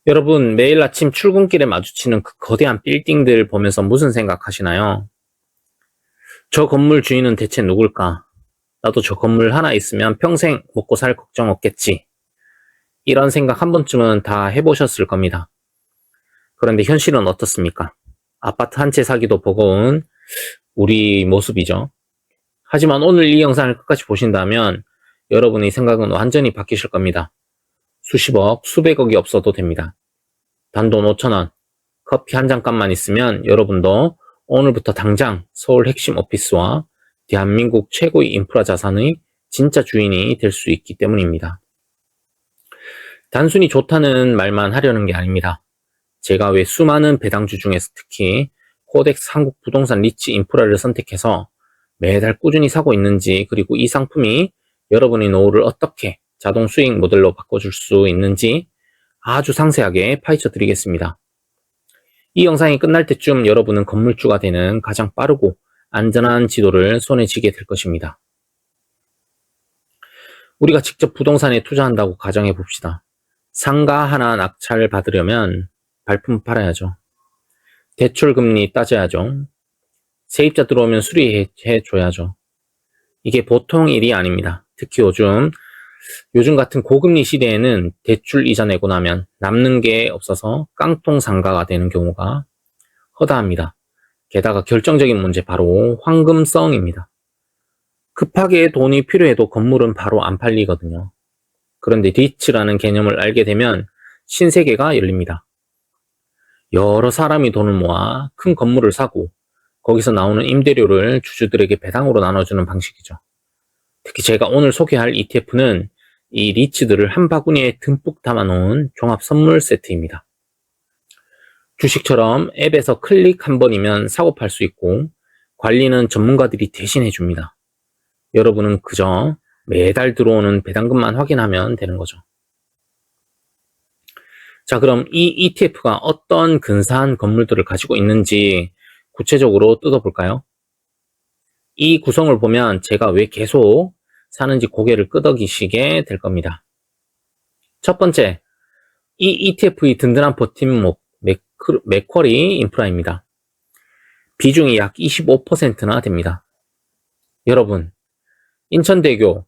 여러분, 매일 아침 출근길에 마주치는 그 거대한 빌딩들 보면서 무슨 생각하시나요? 저 건물 주인은 대체 누굴까? 나도 저 건물 하나 있으면 평생 먹고 살 걱정 없겠지. 이런 생각 한 번쯤은 다 해보셨을 겁니다. 그런데 현실은 어떻습니까? 아파트 한 채 사기도 버거운 우리 모습이죠. 하지만 오늘 이 영상을 끝까지 보신다면 여러분의 생각은 완전히 바뀌실 겁니다. 수십억, 수백억이 없어도 됩니다. 단돈 5,000원, 커피 한 잔값만 있으면 여러분도 오늘부터 당장 서울 핵심 오피스와 대한민국 최고의 인프라 자산의 진짜 주인이 될 수 있기 때문입니다. 단순히 좋다는 말만 하려는 게 아닙니다. 제가 왜 수많은 배당주 중에서 특히 코덱스 한국 부동산 리츠 인프라를 선택해서 매달 꾸준히 사고 있는지, 그리고 이 상품이 여러분의 노후를 어떻게 자동 수익 모델로 바꿔줄 수 있는지 아주 상세하게 파헤쳐 드리겠습니다. 이 영상이 끝날 때쯤 여러분은 건물주가 되는 가장 빠르고 안전한 지도를 손에 쥐게 될 것입니다. 우리가 직접 부동산에 투자한다고 가정해 봅시다. 상가 하나 낙찰 받으려면 발품 팔아야죠. 대출금리 따져야죠. 세입자 들어오면 수리해 줘야죠. 이게 보통 일이 아닙니다. 특히 요즘 같은 고금리 시대에는 대출 이자 내고 나면 남는 게 없어서 깡통 상가가 되는 경우가 허다합니다. 게다가 결정적인 문제 바로 황금성입니다. 급하게 돈이 필요해도 건물은 바로 안 팔리거든요. 그런데 리츠라는 개념을 알게 되면 신세계가 열립니다. 여러 사람이 돈을 모아 큰 건물을 사고 거기서 나오는 임대료를 주주들에게 배당으로 나눠주는 방식이죠. 특히 제가 오늘 소개할 ETF는 이 리츠들을 한 바구니에 듬뿍 담아놓은 종합 선물 세트입니다. 주식처럼 앱에서 클릭 한 번이면 사고 팔 수 있고 관리는 전문가들이 대신 해줍니다. 여러분은 그저 매달 들어오는 배당금만 확인하면 되는 거죠. 자, 그럼 이 ETF가 어떤 근사한 건물들을 가지고 있는지 구체적으로 뜯어볼까요? 이 구성을 보면 제가 왜 계속 사는지 고개를 끄덕이시게 될 겁니다. 첫 번째, 이 ETF의 든든한 버팀목, 맥쿼리 인프라입니다. 비중이 약 25%나 됩니다. 여러분, 인천대교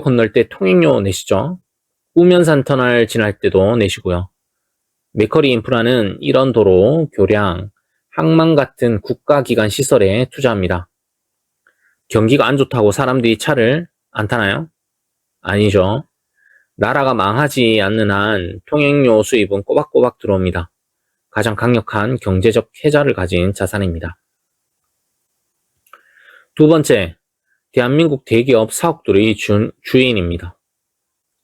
건널 때 통행료 내시죠? 우면산 터널 지날 때도 내시고요. 맥쿼리 인프라는 이런 도로, 교량, 항만 같은 국가기관 시설에 투자합니다. 경기가 안 좋다고 사람들이 차를 안 타나요? 아니죠. 나라가 망하지 않는 한 통행료 수입은 꼬박꼬박 들어옵니다. 가장 강력한 경제적 혜자를 가진 자산입니다. 두 번째, 대한민국 대기업 사옥들의 주인입니다.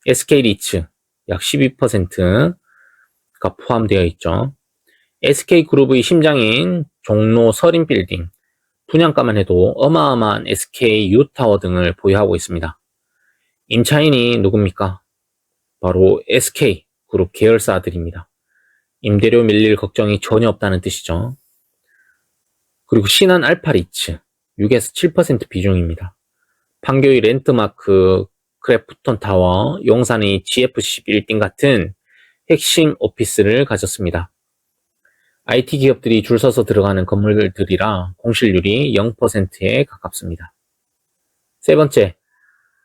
SK리츠 약 12%가 포함되어 있죠. SK그룹의 심장인 종로 서린빌딩, 분양가만 해도 어마어마한 SK U타워 등을 보유하고 있습니다. 임차인이 누굽니까? 바로 SK그룹 계열사들입니다. 임대료 밀릴 걱정이 전혀 없다는 뜻이죠. 그리고 신한 알파리츠 6에서 7% 비중입니다. 판교의 랜드마크 크래프톤 타워, 용산의 GFC 빌딩 같은 핵심 오피스를 가졌습니다. IT 기업들이 줄 서서 들어가는 건물들이라 공실률이 0%에 가깝습니다. 세 번째,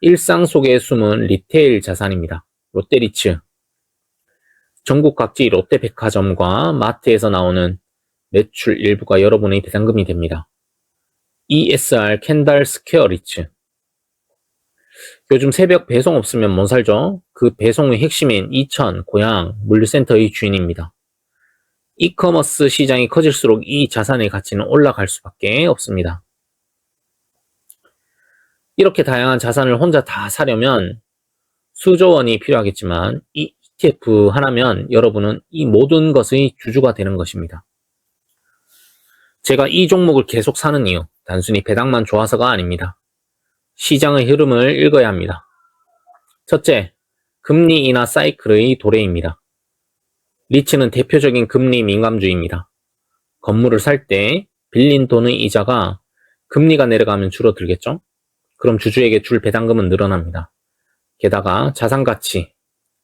일상 속에 숨은 리테일 자산입니다. 롯데리츠. 전국 각지 롯데백화점과 마트에서 나오는 매출 일부가 여러분의 배당금이 됩니다. ESR 캔달 스퀘어 리츠. 요즘 새벽 배송 없으면 못 살죠? 그 배송의 핵심인 이천, 고양, 물류센터의 주인입니다. 이커머스 시장이 커질수록 이 자산의 가치는 올라갈 수밖에 없습니다. 이렇게 다양한 자산을 혼자 다 사려면 수조 원이 필요하겠지만 이 ETF 하나면 여러분은 이 모든 것의 주주가 되는 것입니다. 제가 이 종목을 계속 사는 이유, 단순히 배당만 좋아서가 아닙니다. 시장의 흐름을 읽어야 합니다. 첫째, 금리 인하 사이클의 도래입니다. 리츠는 대표적인 금리 민감주의입니다. 건물을 살 때 빌린 돈의 이자가 금리가 내려가면 줄어들겠죠? 그럼 주주에게 줄 배당금은 늘어납니다. 게다가 자산 가치,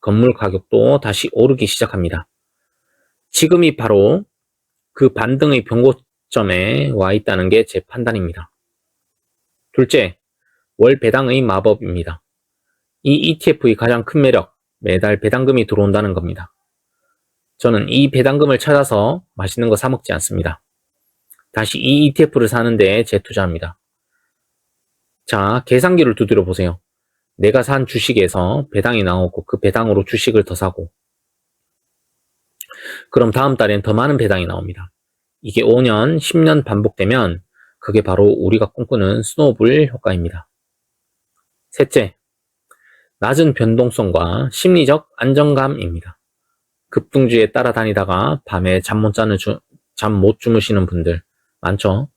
건물 가격도 다시 오르기 시작합니다. 지금이 바로 그 반등의 변고점에 와 있다는 게 제 판단입니다. 둘째, 월 배당의 마법입니다. 이 ETF의 가장 큰 매력, 매달 배당금이 들어온다는 겁니다. 저는 이 배당금을 찾아서 맛있는 거 사 먹지 않습니다. 다시 이 ETF를 사는데 재투자합니다. 자, 계산기를 두드려 보세요. 내가 산 주식에서 배당이 나오고 그 배당으로 주식을 더 사고, 그럼 다음 달엔 더 많은 배당이 나옵니다. 이게 5년, 10년 반복되면 그게 바로 우리가 꿈꾸는 스노우볼 효과입니다. 셋째, 낮은 변동성과 심리적 안정감입니다. 급등주에 따라다니다가 밤에 잠 못 주무시는 분들 많죠?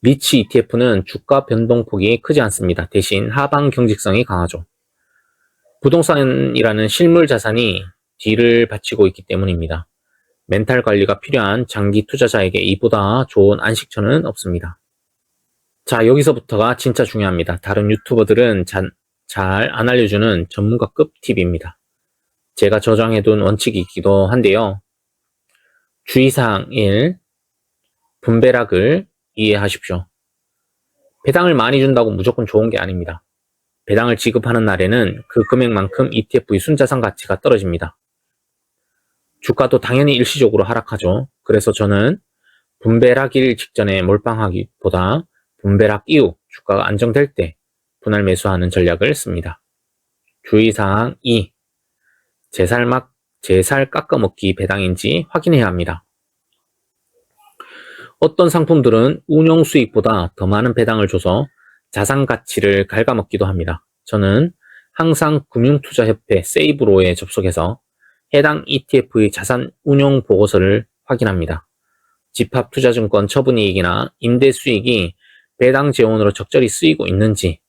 리치 ETF는 주가 변동폭이 크지 않습니다. 대신 하방 경직성이 강하죠. 부동산이라는 실물 자산이 뒤를 바치고 있기 때문입니다. 멘탈 관리가 필요한 장기 투자자에게 이보다 좋은 안식처는 없습니다. 자, 여기서부터가 진짜 중요합니다. 다른 유튜버들은 잘 안 알려주는 전문가급 팁입니다. 제가 저장해둔 원칙이 있기도 한데요. 주의사항 1. 분배락을 이해하십시오. 배당을 많이 준다고 무조건 좋은 게 아닙니다. 배당을 지급하는 날에는 그 금액만큼 ETF의 순자산 가치가 떨어집니다. 주가도 당연히 일시적으로 하락하죠. 그래서 저는 분배락일 직전에 몰빵하기보다 분배락 이후 주가가 안정될 때 분할 매수하는 전략을 씁니다. 주의사항 2. 제살 깎아먹기 배당인지 확인해야 합니다. 어떤 상품들은 운용 수익보다 더 많은 배당을 줘서 자산 가치를 갉아먹기도 합니다. 저는 항상 금융투자협회 세이브로에 접속해서 해당 ETF의 자산 운용 보고서를 확인합니다. 집합투자증권 처분이익이나 임대 수익이 배당 재원으로 적절히 쓰이고 있는지,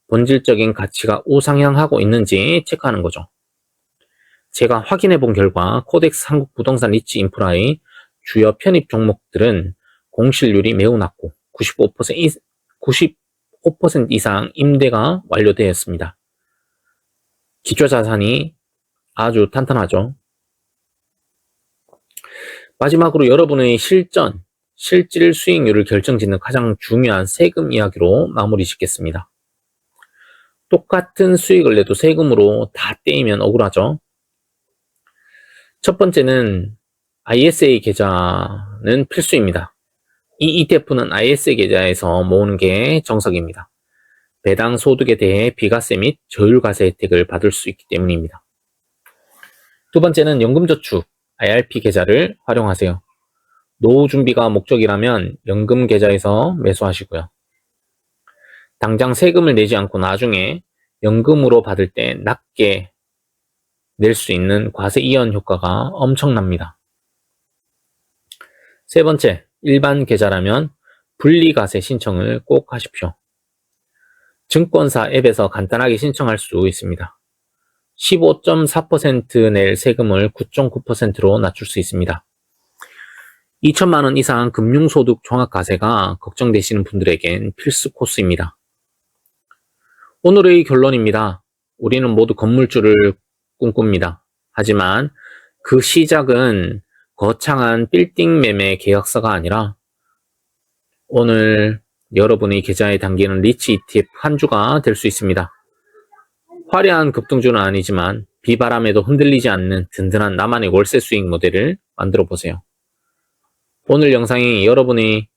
본질적인 가치가 우상향하고 있는지 체크하는 거죠. 제가 확인해 본 결과 코덱스 한국부동산 리치 인프라의 주요 편입 종목들은 공실률이 매우 낮고 95% 이상 임대가 완료되어 있습니다. 기초자산이 아주 탄탄하죠. 마지막으로 여러분의 실질 수익률을 결정짓는 가장 중요한 세금 이야기로 마무리 짓겠습니다. 똑같은 수익을 내도 세금으로 다 떼이면 억울하죠. 첫 번째는 ISA 계좌는 필수입니다. 이 ETF는 ISA 계좌에서 모으는 게 정석입니다. 배당 소득에 대해 비과세 및 저율과세 혜택을 받을 수 있기 때문입니다. 두 번째는 연금저축 IRP 계좌를 활용하세요. 노후 준비가 목적이라면 연금 계좌에서 매수하시고요. 당장 세금을 내지 않고 나중에 연금으로 받을 때 낮게 낼 수 있는 과세 이연 효과가 엄청납니다. 세 번째, 일반 계좌라면 분리과세 신청을 꼭 하십시오. 증권사 앱에서 간단하게 신청할 수 있습니다. 15.4% 낼 세금을 9.9%로 낮출 수 있습니다. 2천만 원 이상 금융소득 종합과세가 걱정되시는 분들에겐 필수 코스입니다. 오늘의 결론입니다. 우리는 모두 건물주를 꿈꿉니다. 하지만 그 시작은 거창한 빌딩 매매 계약서가 아니라 오늘 여러분의 계좌에 담기는 리치 ETF 한 주가 될 수 있습니다. 화려한 급등주는 아니지만 비바람에도 흔들리지 않는 든든한 나만의 월세 수익 모델을 만들어 보세요. 오늘 영상이 여러분의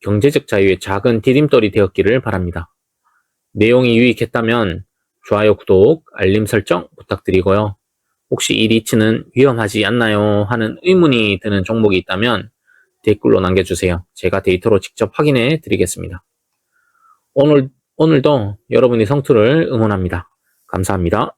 경제적 자유의 작은 디딤돌이 되었기를 바랍니다. 내용이 유익했다면 좋아요, 구독, 알림 설정 부탁드리고요. 혹시 이 리츠는 위험하지 않나요? 하는 의문이 드는 종목이 있다면 댓글로 남겨주세요. 제가 데이터로 직접 확인해 드리겠습니다. 오늘도 여러분의 성투를 응원합니다. 감사합니다.